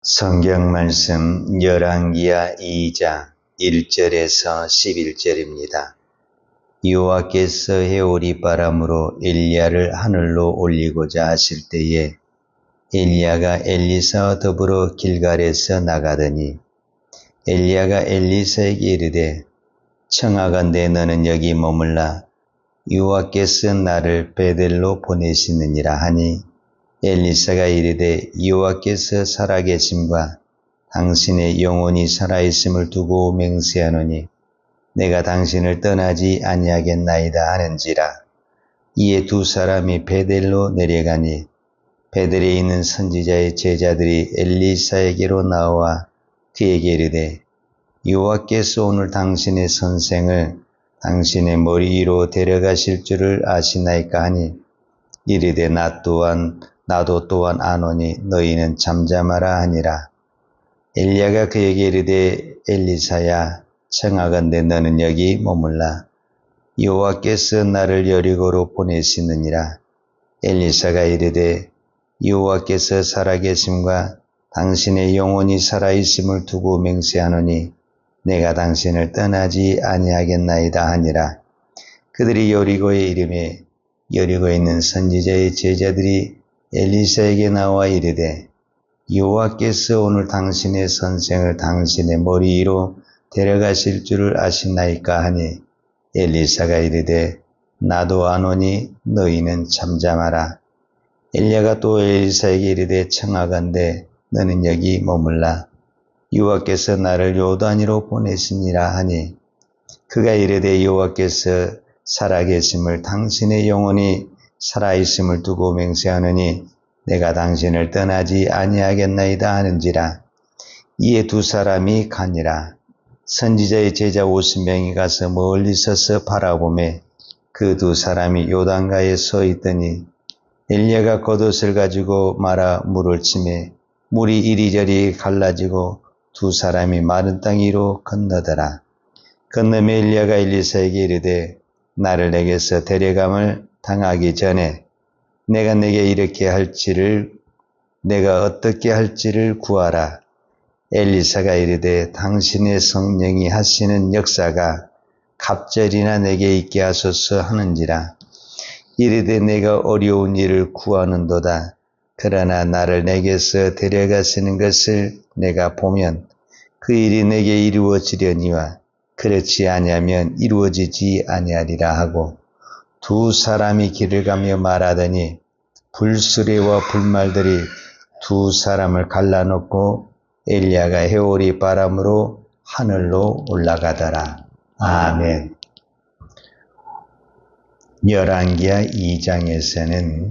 성경 말씀 열왕기하 2장 1절에서 11절입니다. 여호와께서 해오리 바람으로 엘리야를 하늘로 올리고자 하실 때에 엘리야가 엘리사와 더불어 길갈에서 나가더니 엘리야가 엘리사에게 이르되 청하건대 너는 여기 머물라 여호와께서 나를 베델로 보내시느니라 하니 엘리사가 이르되 여호와께서 살아계심과 당신의 영혼이 살아있음을 두고 맹세하노니 내가 당신을 떠나지 아니하겠나이다 하는지라. 이에 두 사람이 베델로 내려가니 베델에 있는 선지자의 제자들이 엘리사에게로 나와 그에게 이르되 여호와께서 오늘 당신의 선생을 당신의 머리 위로 데려가실 줄을 아시나이까 하니 이르되 나도 또한 아노니 너희는 잠잠하라 하니라. 엘리야가 그에게 이르되 엘리사야 청하건대 너는 여기 머물라 여호와께서 나를 여리고로 보내시느니라. 엘리사가 이르되 여호와께서 살아계심과 당신의 영혼이 살아있음을 두고 맹세하노니 내가 당신을 떠나지 아니하겠나이다 하니라. 그들이 여리고에 이르매 여리고에 있는 선지자의 제자들이 엘리사에게 나와 이르되 여호와께서 오늘 당신의 선생을 당신의 머리 위로 데려가실 줄을 아시나이까 하니 엘리사가 이르되 나도 아노니 너희는 잠잠하라. 엘리야가 또 엘리사에게 이르되 청하건대 너는 여기 머물라 여호와께서 나를 요단위로 보내시니라 하니 그가 이르되 여호와께서 살아계심을 당신의 영혼이 살아있음을 두고 맹세하느니 내가 당신을 떠나지 아니하겠나이다 하는지라. 이에 두 사람이 가니라. 선지자의 제자 50명이 가서 멀리 서서 바라보매 그 두 사람이 요단가에 서 있더니 엘리야가 겉옷을 가지고 말아 물을 치매 물이 이리저리 갈라지고 두 사람이 마른 땅 위로 건너더라. 건너매 엘리야가 엘리사에게 이르되 나를 내게서 데려감을 당하기 전에 내가 어떻게 할지를 구하라. 엘리사가 이르되 당신의 성령이 하시는 역사가 갑절이나 내게 있게 하소서 하는지라. 이르되 내가 어려운 일을 구하는도다. 그러나 나를 내게서 데려가시는 것을 내가 보면 그 일이 내게 이루어지려니와 그렇지 아니하면 이루어지지 아니하리라 하고 두 사람이 길을 가며 말하더니 불수레와 불말들이 두 사람을 갈라놓고 엘리야가 해오리 바람으로 하늘로 올라가더라. 아멘. 열왕기하 2장에서는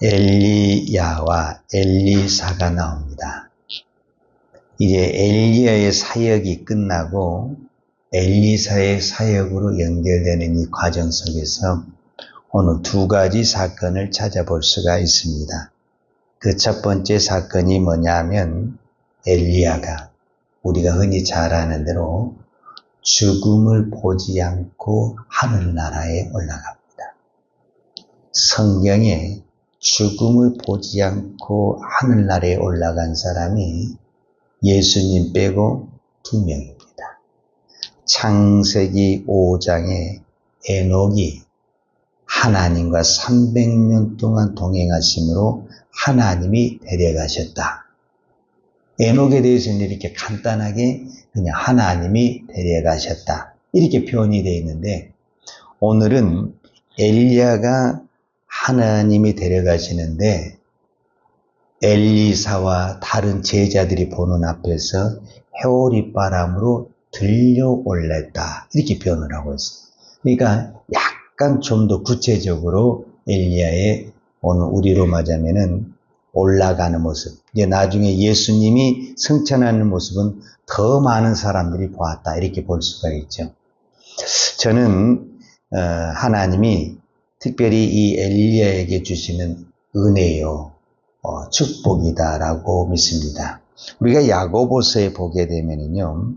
엘리야와 엘리사가 나옵니다. 이제 엘리야의 사역이 끝나고 엘리사의 사역으로 연결되는 이 과정 속에서 오늘 두 가지 사건을 찾아볼 수가 있습니다. 그 첫 번째 사건이 뭐냐면 엘리야가 우리가 흔히 잘 아는 대로 죽음을 보지 않고 하늘나라에 올라갑니다. 성경에 죽음을 보지 않고 하늘나라에 올라간 사람이 예수님 빼고 2명입니다. 창세기 5장에 에녹이 하나님과 300년 동안 동행하심으로 하나님이 데려가셨다. 에녹에 대해서는 이렇게 간단하게 그냥 하나님이 데려가셨다. 이렇게 표현이 되어 있는데 오늘은 엘리야가 하나님이 데려가시는데 엘리사와 다른 제자들이 보는 앞에서 해오리 바람으로 들려올랐다. 이렇게 표현을 하고 있어요. 그러니까 약간 좀 더 구체적으로 엘리야의 오늘 우리로 말하자면은 올라가는 모습. 이제 나중에 예수님이 승천하는 모습은 더 많은 사람들이 보았다. 이렇게 볼 수가 있죠. 저는 하나님이 특별히 이 엘리야에게 주시는 은혜요, 축복이다라고 믿습니다. 우리가 야고보서에 보게 되면은요,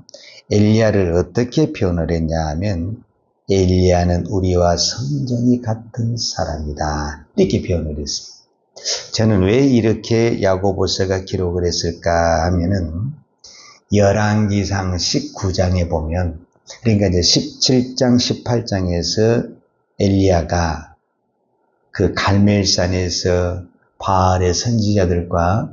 엘리야를 어떻게 표현을 했냐 하면 엘리야는 우리와 성정이 같은 사람이다. 이렇게 표현을 했어요. 저는 왜 이렇게 야고보서가 기록을 했을까 하면은 열왕기상 19장에 보면, 그러니까 이제 17장, 18장에서 엘리야가 그 갈멜산에서 바알의 선지자들과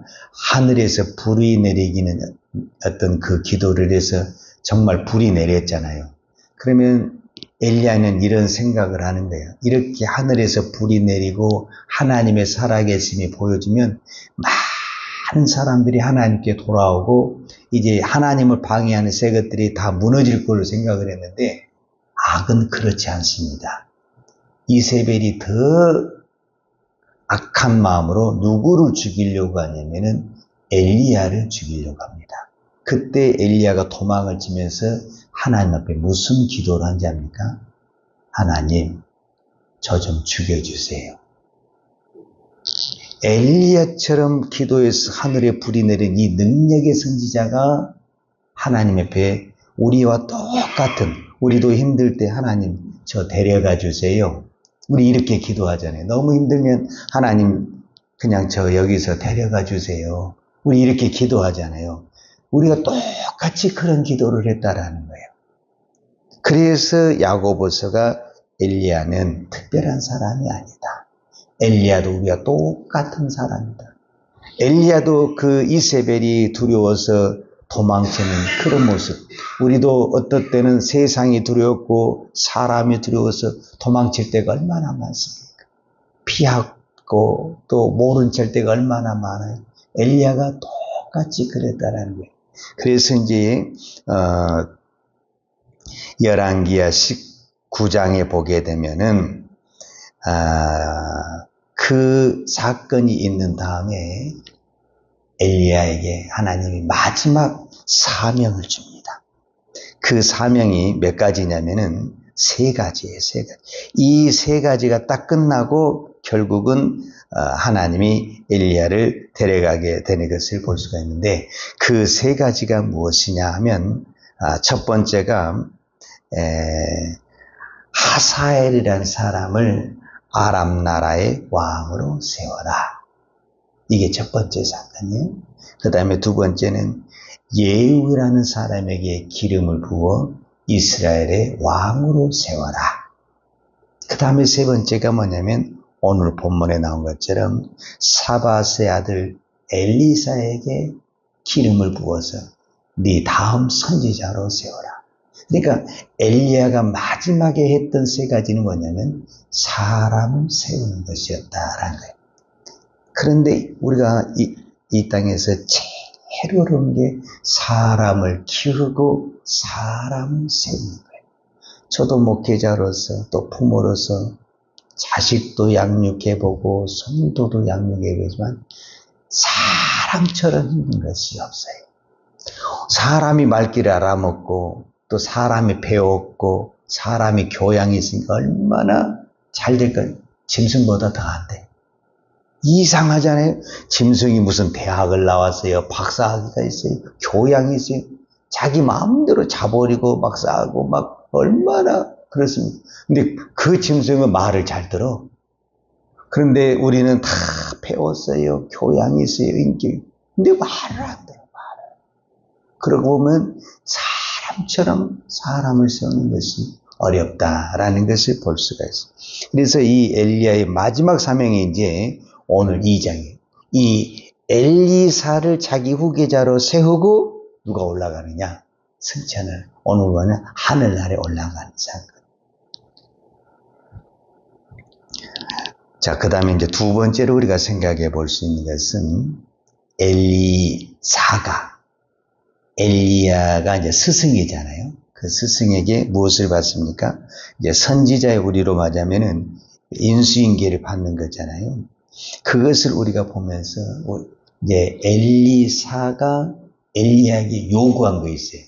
하늘에서 불이 내리기는 어떤 그 기도를 해서 정말 불이 내렸잖아요. 그러면 엘리야는 이런 생각을 하는 거예요. 이렇게 하늘에서 불이 내리고 하나님의 살아계심이 보여지면 많은 사람들이 하나님께 돌아오고 이제 하나님을 방해하는 새 것들이 다 무너질 걸로 생각을 했는데, 악은 그렇지 않습니다. 이세벨이 더 악한 마음으로 누구를 죽이려고 하냐면은 엘리야를 죽이려고 합니다. 그때 엘리야가 도망을 치면서 하나님 앞에 무슨 기도를 한지 압니까? 하나님, 저 좀 죽여주세요. 엘리야처럼 기도해서 하늘에 불이 내린 이 능력의 선지자가 하나님 앞에 우리와 똑같은, 우리도 힘들 때 하나님 저 데려가 주세요. 우리 이렇게 기도하잖아요. 너무 힘들면 하나님 그냥 저 여기서 데려가 주세요. 우리 이렇게 기도하잖아요. 우리가 똑같이 그런 기도를 했다라는 거예요. 그래서 야고보서가 엘리야는 특별한 사람이 아니다. 엘리야도 우리가 똑같은 사람이다. 엘리야도 그 이세벨이 두려워서 도망치는 그런 모습. 우리도 어떨 때는 세상이 두렵고 사람이 두려워서 도망칠 때가 얼마나 많습니까? 피하고 또 모른 척 때가 얼마나 많아요. 엘리야가 똑같이 그랬다라는 거예요. 그래서 이제 열왕기야 19장에 보게 되면은 그 사건이 있는 다음에 엘리야에게 하나님이 마지막 사명을 줍니다. 그 사명이 몇 가지냐면은 세 가지예요. 세 가지. 이 세 가지가 딱 끝나고 결국은 하나님이 엘리야를 데려가게 되는 것을 볼 수가 있는데, 그 세 가지가 무엇이냐 하면 첫 번째가 하사엘이라는 사람을 아람 나라의 왕으로 세워라. 이게 첫 번째 사건이에요. 그 다음에 두 번째는 예후라는 사람에게 기름을 부어 이스라엘의 왕으로 세워라. 그 다음에 세 번째가 뭐냐면 오늘 본문에 나온 것처럼 사밧의 아들 엘리사에게 기름을 부어서 네 다음 선지자로 세워라. 그러니까 엘리야가 마지막에 했던 세 가지는 뭐냐면 사람을 세우는 것이었다라는 거예요. 그런데 우리가 이 땅에서 제일 어려운 게 사람을 키우고 사람을 세우는 거예요. 저도 목회자로서 또 부모로서 자식도 양육해보고 성도도 양육해보지만 사람처럼 힘든 것이 없어요. 사람이 말귀를 알아먹고 또 사람이 배웠고 사람이 교양이 있으니까 얼마나 잘 될 건 짐승보다 더 안 돼. 이상하잖아요. 짐승이 무슨 대학을 나왔어요. 박사학위가 있어요. 교양이 있어요. 자기 마음대로 자버리고 막 싸고 막 얼마나 그렇습니다. 근데 그 짐승은 말을 잘 들어. 그런데 우리는 다 배웠어요. 교양이 있어요. 인격이. 근데 말을 안 들어. 말을. 그러고 보면 사람처럼 사람을 세우는 것이 어렵다라는 것을 볼 수가 있어요. 그래서 이 엘리야의 마지막 사명이 이제 오늘 2장이에요. 이 엘리사를 자기 후계자로 세우고 누가 올라가느냐? 승천을. 오늘 보면 하늘나라에 올라가는 사건. 자, 그 다음에 이제 두 번째로 우리가 생각해 볼 수 있는 것은 엘리사가, 엘리야가 이제 스승이잖아요. 그 스승에게 무엇을 받습니까? 이제 선지자의 우리로 말하면은 인수인계를 받는 거잖아요. 그것을 우리가 보면서 이제 엘리사가 엘리야에게 요구한 거 있어요.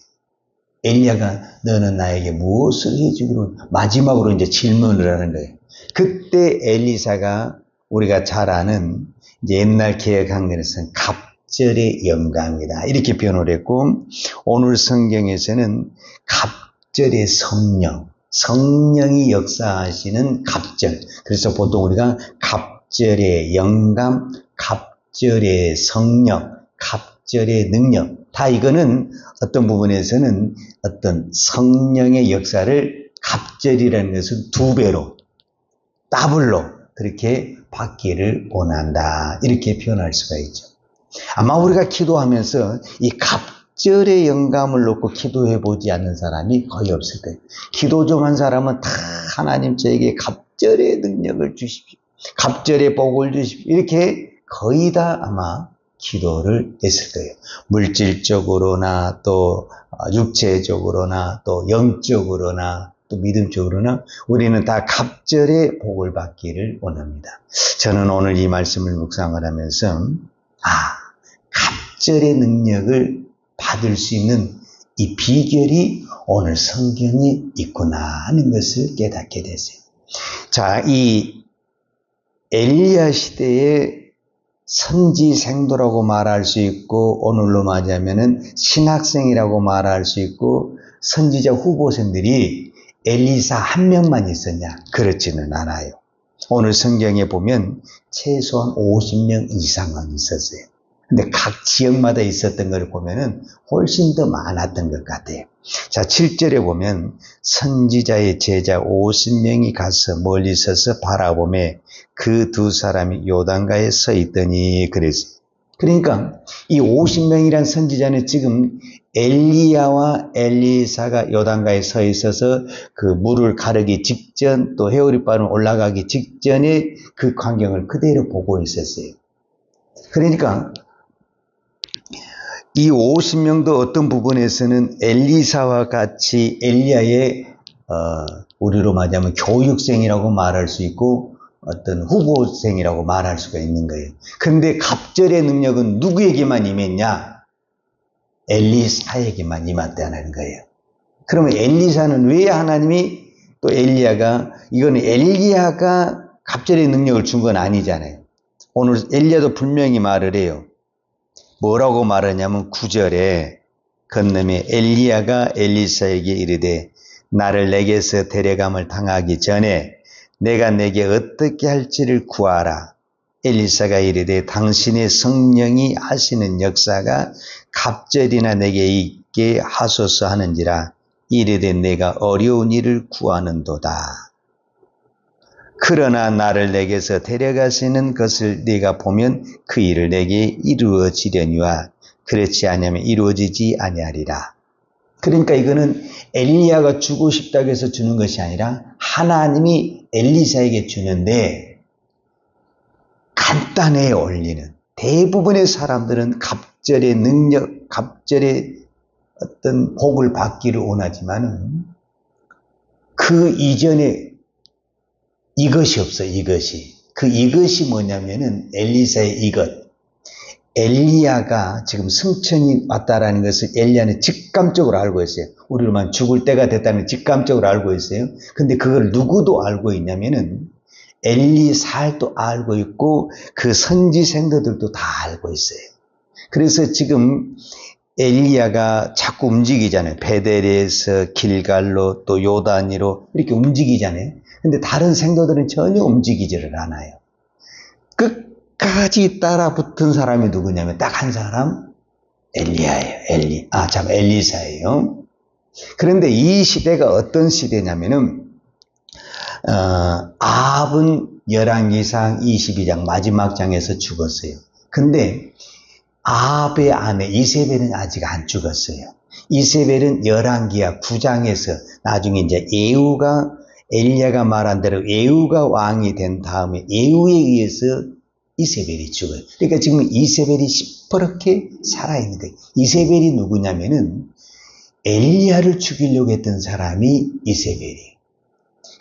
엘리야가 너는 나에게 무엇을 해주기로 마지막으로 이제 질문을 하는 거예요. 그때 엘리사가 우리가 잘 아는 이제 옛날 개역 학문에서는 갑절의 영광이다 이렇게 표현을 했고, 오늘 성경에서는 갑절의 성령, 성령이 역사하시는 갑절. 그래서 보통 우리가 갑절의 영감, 갑절의 성령, 갑절의 능력. 다 이거는 어떤 부분에서는 어떤 성령의 역사를 갑절이라는 것은 2배로, 더블로 그렇게 받기를 원한다. 이렇게 표현할 수가 있죠. 아마 우리가 기도하면서 이 갑절의 영감을 놓고 기도해 보지 않는 사람이 거의 없을 거예요. 기도 좀 한 사람은 다 하나님 저에게 갑절의 능력을 주십시오. 갑절의 복을 주십시오. 이렇게 거의 다 아마 기도를 했을 거예요. 물질적으로나 또 육체적으로나 또 영적으로나 또 믿음적으로나 우리는 다 갑절의 복을 받기를 원합니다. 저는 오늘 이 말씀을 묵상을 하면서 갑절의 능력을 받을 수 있는 이 비결이 오늘 성경에 있구나 하는 것을 깨닫게 됐어요. 자, 이 엘리야 시대의 선지생도라고 말할 수 있고 오늘로 맞이하면은 신학생이라고 말할 수 있고 선지자 후보생들이 엘리사 한 명만 있었냐? 그렇지는 않아요. 오늘 성경에 보면 최소한 50명 이상은 있었어요. 근데 각 지역마다 있었던 걸 보면은 훨씬 더 많았던 것 같아요. 자, 7절에 보면 선지자의 제자 50명이 가서 멀리 서서 바라보매 그 2사람이 요단가에 서 있더니 그랬어요. 그러니까 이 50명이란 선지자는 지금 엘리야와 엘리사가 요단가에 서 있어서 그 물을 가르기 직전 또 회오리바람 올라가기 직전에 그 광경을 그대로 보고 있었어요. 그러니까 이 50명도 어떤 부분에서는 엘리사와 같이 엘리야의 우리로 말하자면 교육생이라고 말할 수 있고 어떤 후보생이라고 말할 수가 있는 거예요. 그런데 갑절의 능력은 누구에게만 임했냐? 엘리사에게만 임했다는 거예요. 그러면 엘리사는 왜 하나님이 또 엘리야가 이거는 엘리야가 갑절의 능력을 준 건 아니잖아요. 오늘 엘리야도 분명히 말을 해요. 뭐라고 말하냐면 9절에 건너에 엘리야가 엘리사에게 이르되 나를 내게서 데려감을 당하기 전에 내가 내게 어떻게 할지를 구하라. 엘리사가 이르되 당신의 성령이 하시는 역사가 갑절이나 내게 있게 하소서 하는지라. 이르되 내가 어려운 일을 구하는도다. 그러나 나를 내게서 데려가시는 것을 네가 보면 그 일을 내게 이루어지려니와 그렇지 않으면 이루어지지 아니하리라. 그러니까 이거는 엘리야가 주고 싶다고 해서 주는 것이 아니라 하나님이 엘리사에게 주는데 간단해 올리는 대부분의 사람들은 갑절의 능력, 갑절의 어떤 복을 받기를 원하지만은 그 이전에 이것이 없어요, 이것이. 이것이 뭐냐면은 엘리사의 이것. 엘리야가 지금 승천이 왔다라는 것을 엘리야는 직감적으로 알고 있어요. 우리로만 죽을 때가 됐다는 걸 직감적으로 알고 있어요. 근데 그걸 누구도 알고 있냐면은 엘리사도 알고 있고 그 선지생들도 다 알고 있어요. 그래서 지금 엘리야가 자꾸 움직이잖아요. 베델에서 길갈로 또 요단으로 이렇게 움직이잖아요. 근데 다른 생도들은 전혀 움직이지를 않아요. 끝까지 따라 붙은 사람이 누구냐면 딱 한 사람 엘리야예요. 엘리사예요. 그런데 이 시대가 어떤 시대냐면은 아합은 열왕기상 22장 마지막 장에서 죽었어요. 근데 아합의 아내 이세벨은 아직 안 죽었어요. 이세벨은 열왕기하 9장에서 나중에 이제 엘리야가 말한 대로 예후가 왕이 된 다음에 예후에 의해서 이세벨이 죽어요. 그러니까 지금 이세벨이 시퍼렇게 살아있는 거예요. 이세벨이 누구냐면은 엘리야를 죽이려고 했던 사람이 이세벨이에요.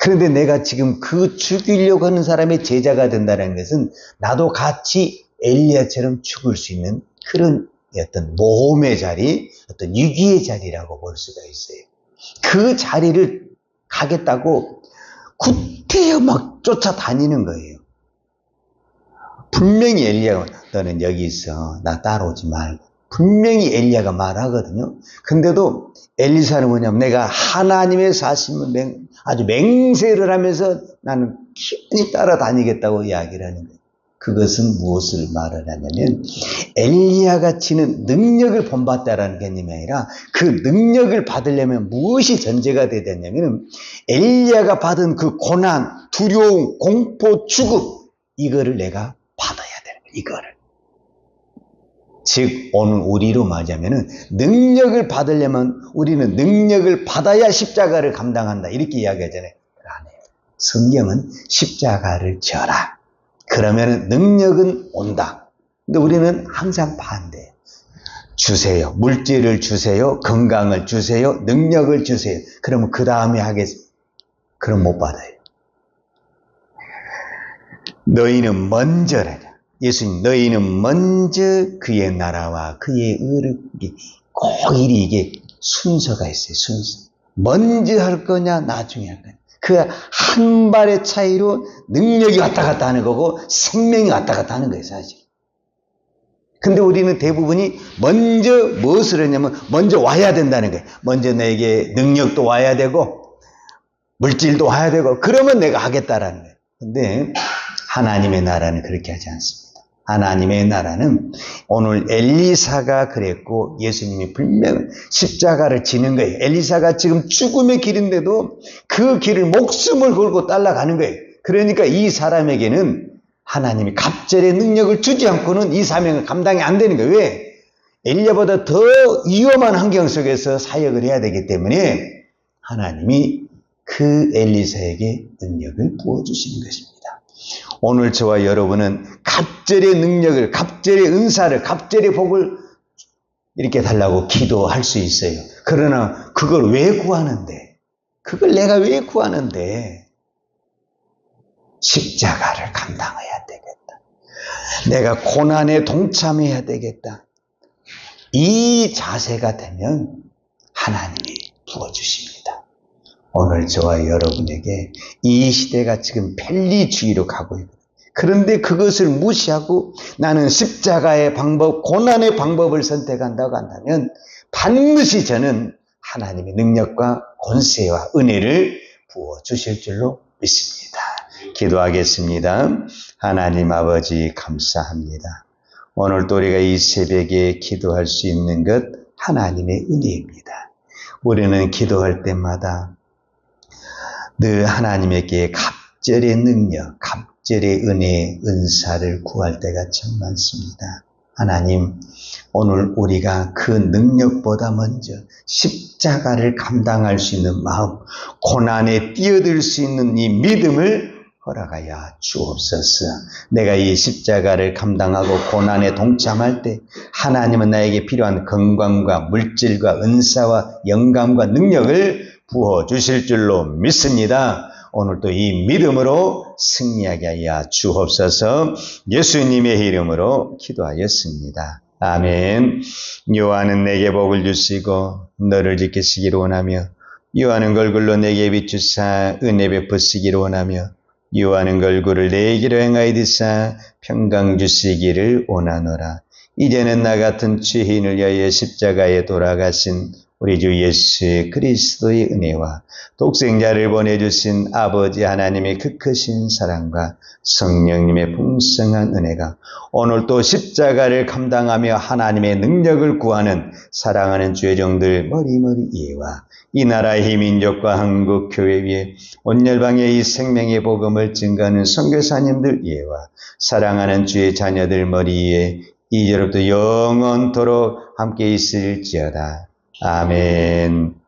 그런데 내가 지금 그 죽이려고 하는 사람의 제자가 된다는 것은 나도 같이 엘리야처럼 죽을 수 있는 그런 어떤 모험의 자리, 어떤 위기의 자리라고 볼 수가 있어요. 그 자리를 가겠다고 구태여 막 쫓아다니는 거예요. 분명히 엘리야가 너는 여기 있어. 나 따라오지 말고. 분명히 엘리야가 말하거든요. 근데도 엘리사는 뭐냐면 내가 하나님의 사심을 아주 맹세를 하면서 나는 기꺼이 따라다니겠다고 이야기를 하는 거예요. 그것은 무엇을 말을 하냐면 엘리야가 지는 능력을 본받다라는 개념이 아니라 그 능력을 받으려면 무엇이 전제가 돼야 되냐면 엘리야가 받은 그 고난, 두려움, 공포, 죽음 이거를 내가 받아야 되는 거예요. 이거를. 즉 오늘 우리로 말하자면 능력을 받으려면 우리는 능력을 받아야 십자가를 감당한다 이렇게 이야기하잖아요. 아니에요. 성경은 십자가를 져라. 그러면 능력은 온다. 근데 우리는 항상 반대예요. 주세요. 물질을 주세요. 건강을 주세요. 능력을 주세요. 그러면 그 다음에 하겠습니다. 그럼 못 받아요. 너희는 먼저라냐. 예수님 너희는 먼저 그의 나라와 그의 의를 꼭 이게 순서가 있어요. 순서. 먼저 할 거냐 나중에 할 거냐. 그 한 발의 차이로 능력이 왔다 갔다 하는 거고 생명이 왔다 갔다 하는 거예요. 사실. 근데 우리는 대부분이 먼저 무엇을 했냐면 먼저 와야 된다는 거예요. 먼저 내게 능력도 와야 되고 물질도 와야 되고 그러면 내가 하겠다라는 거예요. 근데 하나님의 나라는 그렇게 하지 않습니다. 하나님의 나라는 오늘 엘리사가 그랬고 예수님이 분명 십자가를 지는 거예요. 엘리사가 지금 죽음의 길인데도 그 길을 목숨을 걸고 따라가는 거예요. 그러니까 이 사람에게는 하나님이 갑절의 능력을 주지 않고는 이 사명을 감당이 안 되는 거예요. 왜? 엘리야보다 더 위험한 환경 속에서 사역을 해야 되기 때문에 하나님이 그 엘리사에게 능력을 부어주시는 것입니다. 오늘 저와 여러분은 갑절의 능력을, 갑절의 은사를, 갑절의 복을 이렇게 달라고 기도할 수 있어요. 그러나 그걸 왜 구하는데? 그걸 내가 왜 구하는데? 십자가를 감당해야 되겠다. 내가 고난에 동참해야 되겠다. 이 자세가 되면 하나님이 부어주십니다. 오늘 저와 여러분에게 이 시대가 지금 편리주의로 가고 있고 그런데 그것을 무시하고 나는 십자가의 방법, 고난의 방법을 선택한다고 한다면 반드시 저는 하나님의 능력과 권세와 은혜를 부어주실 줄로 믿습니다. 기도하겠습니다. 하나님 아버지 감사합니다. 오늘 또 우리가 이 새벽에 기도할 수 있는 것 하나님의 은혜입니다. 우리는 기도할 때마다 늘 하나님에게 갑절의 능력, 갑절의 은혜, 은사를 구할 때가 참 많습니다. 하나님, 오늘 우리가 그 능력보다 먼저 십자가를 감당할 수 있는 마음, 고난에 뛰어들 수 있는 이 믿음을 허락하여 주옵소서. 내가 이 십자가를 감당하고 고난에 동참할 때 하나님은 나에게 필요한 건강과 물질과 은사와 영감과 능력을 부어주실 줄로 믿습니다. 오늘도 이 믿음으로 승리하게 하여 주옵소서. 예수님의 이름으로 기도하였습니다. 아멘. 여호와는 내게 복을 주시고 너를 지키시기를 원하며 여호와는 걸굴로 내게 비추사 은혜 베푸시기를 원하며 여호와는 걸굴을 내 길로 행하이드사 평강 주시기를 원하노라. 이제는 나 같은 죄인을 위하여 십자가에 돌아가신 우리 주 예수 그리스도의 은혜와 독생자를 보내주신 아버지 하나님의 그 크신 사랑과 성령님의 풍성한 은혜가 오늘 또 십자가를 감당하며 하나님의 능력을 구하는 사랑하는 죄종들 머리머리 이해와 이 나라의 이 민족과 한국 교회 위에 온 열방의 이 생명의 복음을 증거하는 선교사님들 이해와 사랑하는 주의 자녀들 머리에 이제로부터 영원토록 함께 있을지어다. 아멘.